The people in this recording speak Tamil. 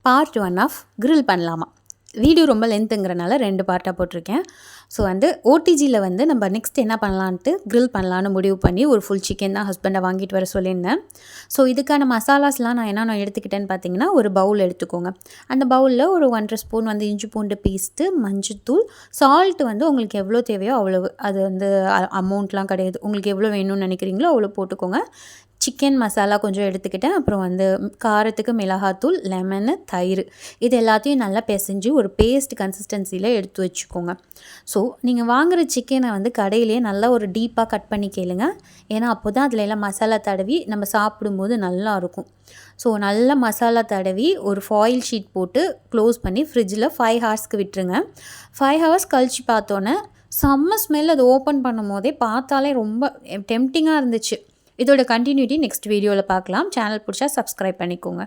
பார்ட் 1 ஆஃப் கிரில் பண்ணலாமா. வீடியோ ரொம்ப லென்த்துங்கிறனால 2 பார்ட்டாக போட்டிருக்கேன். ஸோ வந்து ஓடிஜியில் வந்து நம்ம நெக்ஸ்ட் என்ன பண்ணலான்ட்டு கிரில் பண்ணலான்னு முடிவு பண்ணி ஒரு ஃபுல் சிக்கன் தான் ஹஸ்பண்டை வாங்கிட்டு வர சொல்லியிருந்தேன். ஸோ இதுக்கான மசாலாஸ்லாம் நான் என்னென்ன எடுத்துக்கிட்டேன்னு பார்த்தீங்கன்னா, ஒரு பவுல் எடுத்துக்கோங்க. அந்த பவுலில் ஒரு 1½ ஸ்பூன் வந்து இஞ்சி பூண்டு பேஸ்ட்டு, மஞ்சத்தூள், சால்ட்டு வந்து உங்களுக்கு எவ்வளோ தேவையோ அவ்வளவு. அது வந்து அமௌண்ட்லாம் கிடையாது. உங்களுக்கு எவ்வளோ வேணும்னு நினைக்கிறீங்களோ அவ்வளோ போட்டுக்கோங்க. சிக்கன் மசாலா கொஞ்சம் எடுத்துக்கிட்டேன். அப்புறம் வந்து காரத்துக்கு மிளகாத்தூள், லெமனு, தயிர் இது எல்லாத்தையும் நல்லா பிசைஞ்சு ஒரு பேஸ்ட் கன்சிஸ்டன்சியில் எடுத்து வச்சுக்கோங்க. ஸோ நீங்கள் வாங்குகிற சிக்கனை வந்து கடையிலேயே நல்லா ஒரு டீப்பாக கட் பண்ணி கேளுங்க. ஏன்னா அப்போ தான் அதில் எல்லாம் மசாலா தடவி நம்ம சாப்பிடும்போது நல்லாயிருக்கும். ஸோ நல்லா மசாலா தடவி ஒரு ஃபாயில் ஷீட் போட்டு க்ளோஸ் பண்ணி ஃப்ரிட்ஜில் 5 ஹவர்ஸ்க்கு விட்டுருங்க. 5 ஹவர்ஸ் கழித்து பார்த்தோன்னே செம்ம ஸ்மெல். அது ஓப்பன் பண்ணும் போதே பார்த்தாலே ரொம்ப டெம்ப்டிங்காக இருந்துச்சு. இதோட கண்டினியூட்டி நெக்ஸ்ட் வீடியோவில் பார்க்கலாம். சேனல் பிடிச்சா சப்ஸ்கிரைப் பண்ணிக்கோங்க.